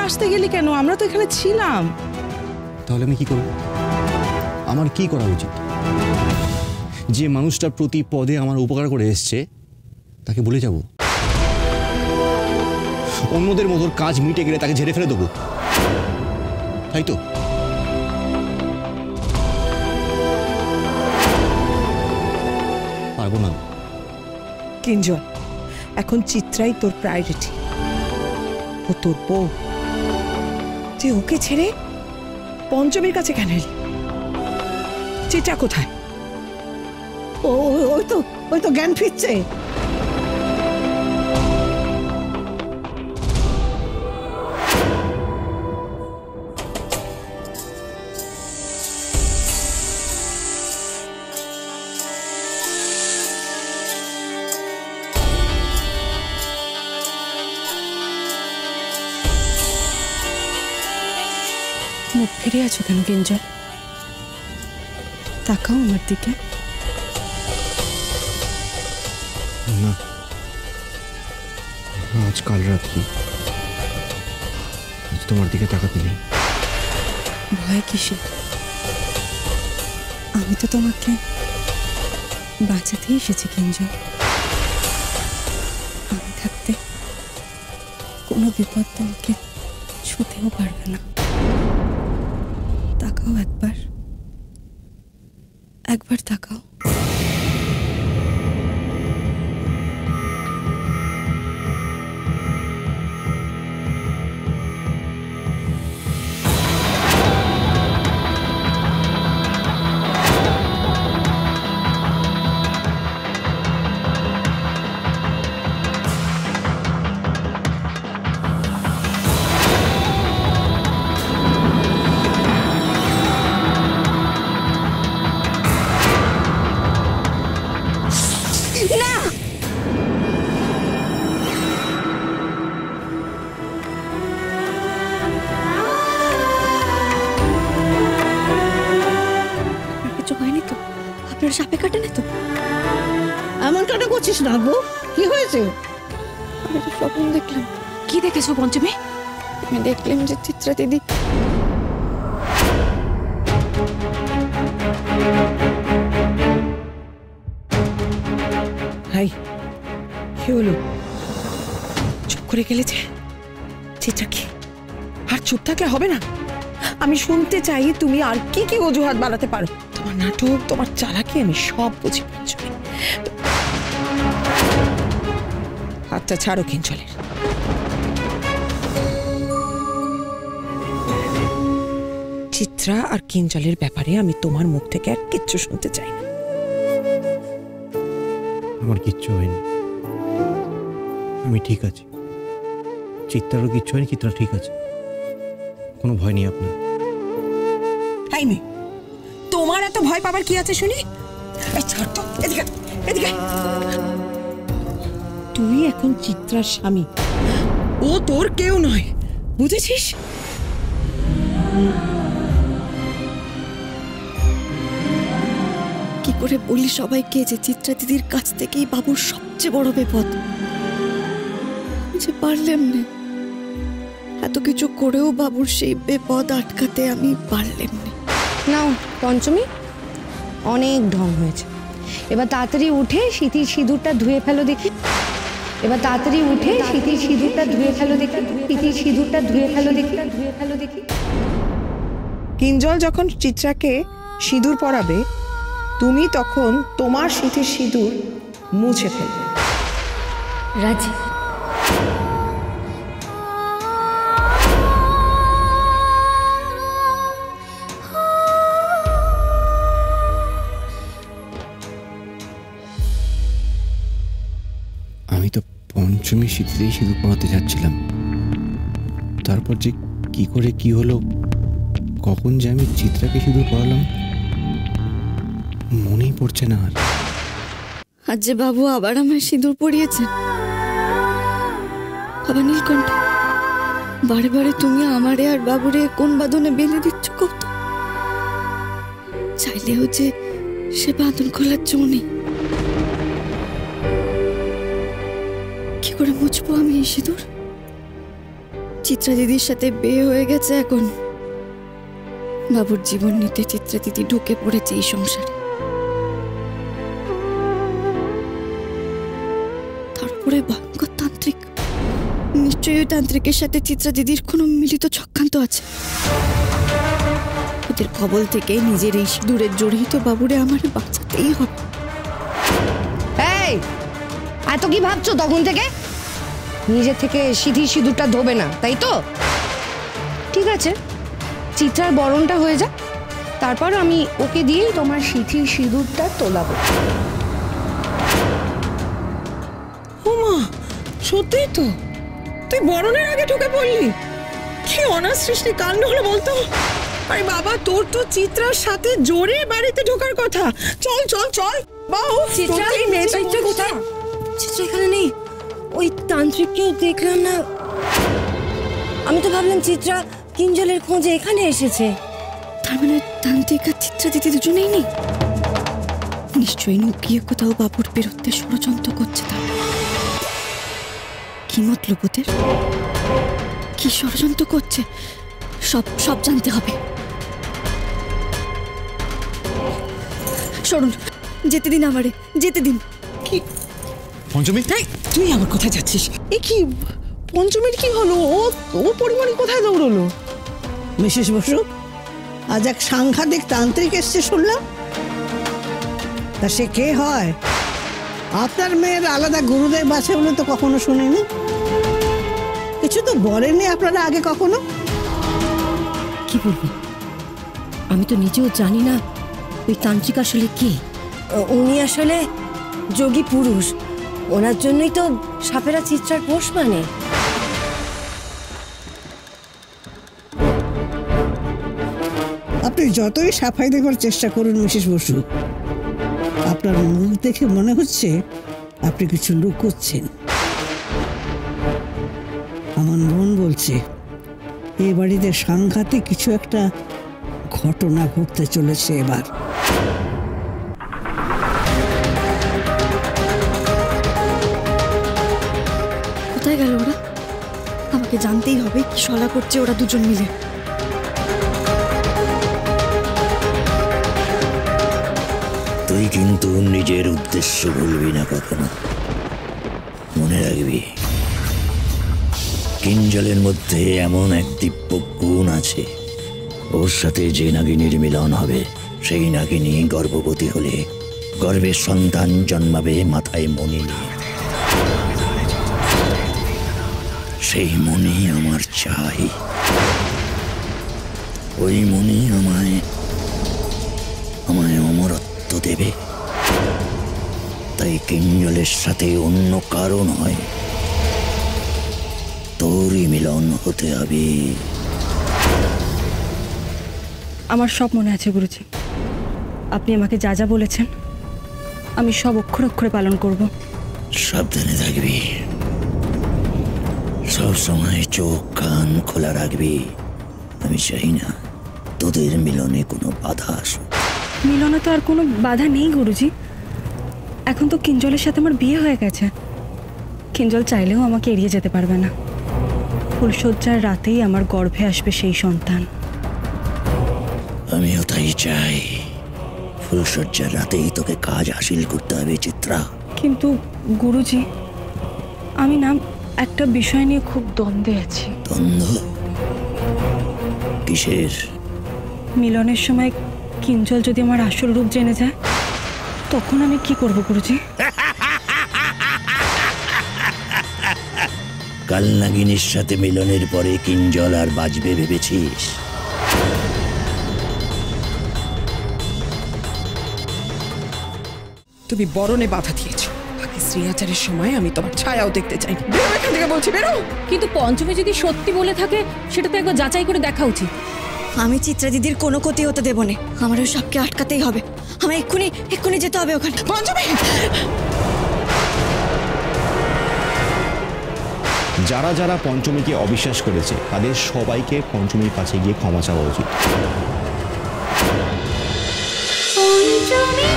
আসতে গেলি কেন? আমরা তো এখানে ছিলাম। তাহলে আমি কি করব? আমার কি করা উচিত? যে মানুষটার প্রতি পদে আমার উপকার করে এসছে তাকে ভুলে যাব? অন্যদের মতো কাজ মিটে গেলে তাকে ঝেড়ে ফেলে দেবো, তাই তো? পারবো না। কিঞ্জল, এখন চিত্রাই তোর প্রায়োরিটি। ও তোর বউ, তুই ওকে ছেড়ে পঞ্চমীর কাছে কেন এলি? চিত্রা কোথায়? ওই তো জ্ঞান ফিরছে। মুখ ফিরে আছো কেন কিঞ্জল? তাকাও আমার দিকে। না, আজ কাল রাত্রি আজ তোমার দিকে তাকাতে নেই। ভয় কিসে? আমি তো তোমাকে বাঁচাতে এসেছি কিঞ্জল। আমি থাকতে কোনো বিপদ তোমাকে ছুঁতেও পারবে না। তাকাও একবার, একবার তাকাও। সাপে কাটেনি তো? এমন কেন করছিস না গো? কি হয়েছে? আমি তো স্বপ্ন দেখলাম। কি দেখেছো পঞ্চমী? আমি দেখলাম যে চিত্রা দিদি হাই, কি হলো? চুপ করে গেলে যে? চিত্রা কি? আর চুপ থাকলে হবে না। আমি শুনতে চাই তুমি আর কি কি অজুহাত বানাতে পারো। তোমার নাটক, তোমার চালাকি আমি সব বুঝি পঞ্চমী। হাতটা ছাড়ো কিঞ্জলের। চিত্রা আর কিঞ্জলের ব্যাপারে আমি তোমার মুখ থেকে আর কিচ্ছু শুনতে চাই না। আমার কিচ্ছু হয়নি, আমি ঠিক আছি। চিত্রারও কিচ্ছু হয়নি, চিত্রা ঠিক আছে, কোনো ভয় নেই আপনার। তাই মেয়ে, তোমার এত ভয় পাবার কি আছে শুনি? ছাড় তো, এদিকে এদিকে। তুই এখন চিত্রার স্বামী, ও তোর কেউ নয়, বুঝেছিস? কি করে বলি সবাইকে যে চিত্রা দিদির কাছ থেকেই বাবুর সবচেয়ে বড় বিপদ? যে পারলাম না, এত কিছু করেও বাবুর সেই বিপদ আটকাতে আমি পারলাম না। নাও পঞ্চমী, অনেক ঢং হয়েছে। এবার তাড়াতাড়ি উঠে সিঁথির সিঁদুরটা ধুয়ে ফেলো দেখি। এবার তাড়াতাড়ি উঠে সিঁথির সিঁদুরটা ধুয়ে ফেলো দেখি। সিঁথির সিঁদুরটা ধুয়ে ফেলো দেখি। ধুয়ে ফেলো দেখি। কিঞ্জল যখন চিত্রাকে সিঁদুর পরাবে, তুমি তখন তোমার সিঁথির সিঁদুর মুছে ফেলবে। রাজি। আমি তো পঞ্চমী সিঁথিতেই সিঁদুর পরাতে যাচ্ছিলাম, তারপর যে কি করে কি হলো, কখন যে আমি চিত্রাকে সিঁদুর পরালাম মনেই পড়ছে না। আজ যে বাবু আবার আমার সিঁদুর পরিয়েছেন। বাবা নীলকণ্ঠ, বারে বারে তুমি আমারে আর বাবুরে কোন বাঁধনে বেঁধে দিচ্ছ কত? চাইলেও যে সে বাঁধন খোলার জো নেই। কি করে মুছবো আমি এই সিঁদুর? চিত্রা দিদির সাথে বিয়ে হয়ে গেছে, এখন বাবুর জীবন নিতে চিত্রা দিদি ঢুকে পড়েছে এই সংসারে। তারপরে ভয়ঙ্কর তান্ত্রিক, নিশ্চয়ই ওই তান্ত্রিকের সাথে চিত্রা দিদির কোনো মিলিত চক্রান্ত আছে। ওদের কবল থেকে নিজের এই সিঁদুরের জড়িত বাবুরে আমার বাঁচাতেই হবে। এই, এত কি ভাবছো তখন থেকে? নিজে থেকে সিঁদুরটা ধোবে না, তাই তো? ঠিক আছে, চিত্রার বরণটা হয়ে যাক, তারপর আমি ওকে দিয়েই তোমার সিঁদুরটা তোলাবো। ওমা, সত্যিই তো তুই বরণের আগে ঢুকে পড়লি? কি অনাসৃষ্টি কাণ্ড হলো বলতো? আরে বাবা, তোর তো চিত্রার সাথে জোরে বাড়িতে ঢোকার কথা। চল চল চল। বাবু, চিত্রা কোথায়? চিত্রা এখানে নেই। ওই তান্ত্রিককেও দেখলাম না। আমি তো ভাবলাম চিত্রা কিঞ্জলের খোঁজে এখানে এসেছে। তার মানে তান্ত্রিক আর চিত্রা দিদি দুজনেই নেই। নিশ্চয়ই লুকিয়ে কোথাও বাবুর বিরুদ্ধে ষড়যন্ত্র করছে। তার কি মতলব ওদের? কি ষড়যন্ত্র করছে? সব সব জানতে হবে। সরুন, যেতে দিন আমারে, যেতে দিন। কি পঞ্চমী, তুই আমার কোথায় যাচ্ছিস? এ কি পঞ্চমীর কি হলো? ও পরিমণি কোথায় দৌড়লো? মিসেস বসু, আজ এক সাংঘাতিক তান্ত্রিক এসছে শুনলাম। তা সে কে হয়? আপনার মেয়ের আলাদা গুরুদেব আছে বলে তো কখনো শুনিনি। কিছু তো বলেননি আপনারা আগে কখনো। কি বলবো, আমি তো নিজেও জানি না ওই তান্ত্রিক আসলে কে। উনি আসলে যোগী পুরুষ, ওনার জন্যই তো সাপেরা চিত্রার পোষ মানে। আপনি যতই সাফাই দেবার চেষ্টা করুন মিসেস বসু, আপনার মুখ দেখে মনে হচ্ছে আপনি কিছু লুকোচ্ছেন। আমার মন বলছে এ বাড়িতে সাংঘাতিক কিছু একটা ঘটনা ঘটতে চলেছে এবার। কোথায় গেল ওরা? আমাকে জানতেই হবে কি শলা করছে ওরা দুজন মিলে। তুই কিন্তু নিজের উদ্দেশ্য ভুলবি না কখনো। মনে রাখবি, কিঞ্জলের মধ্যে এমন এক দিব্য গুণ আছে, ওর সাথে যে নাগিনীর মিলন হবে সেই নাগিনী গর্ভবতী হলে গর্ভের সন্তান জন্মাবে মাথায় মণি নিয়ে। সেই মণি আমার চাই। ওই মণি আমায় অমরত্ব দেবে। তাই কিঞ্জলের সাথে অন্য কারো নয়, তোরই মিলন হতে হবে। আমার সব মনে আছে গুরুজি, আপনি আমাকে যা যা বলেছেন আমি সব অক্ষরে অক্ষরে পালন করব। সাবধানে থাকবি, সব সময় চোখ কান খোলা রাখবি। আমি চাই না তোদের মিলনে কোনো বাধা আসুক। মিলনে তো আর কোনো বাধা নেই গুরুজি। এখন তো কিঞ্জলের সাথে আমার বিয়ে হয়ে গেছে। কিঞ্জল চাইলেও আমাকে এড়িয়ে যেতে পারবে না। ফুলশয্যার রাতেই আমার গর্ভে আসবে সেই সন্তান। আমিও তাই চাই। ফুলশয্যার রাতেই তোকে কাজ হাসিল করতে হবে চিত্রা। কিন্তু গুরুজি, আমি না একটা বিষয় নিয়ে খুব দ্বন্দ্বে আছি। দ্বন্দ্ব? কিসের? মিলনের সময় কিঞ্জল যদি আমার আসল রূপ জেনে যায়, তখন আমি কি করব গুরুজি? কাল নাগিনীর সাথে মিলনের পরে কিঞ্জল আর বাঁচবে ভেবেছিস? তুমি বরণে বাধা দিয়েছো, বাকি শ্রীয়াচারের সময় আমি তোমার ছায়াও দেখতে চাই। বেরো এখান থেকে বলছি, বেরো। কিন্তু পঞ্চমী যদি সত্যি বলে থাকে সেটা তো একবার যাচাই করে দেখা উচিত। আমি চিত্রা দিদির কোনো ক্ষতি হতে দেব না। আমার ওই সবকে আটকাতেই হবে। আমার এক্ষুনি যেতে হবে ওখানে। পঞ্চমী! যারা যারা পঞ্চমীকে অবিশ্বাস করেছে তাদের সবাইকে পঞ্চমীর কাছে গিয়ে ক্ষমা চাওয়া উচিত। পঞ্চমী।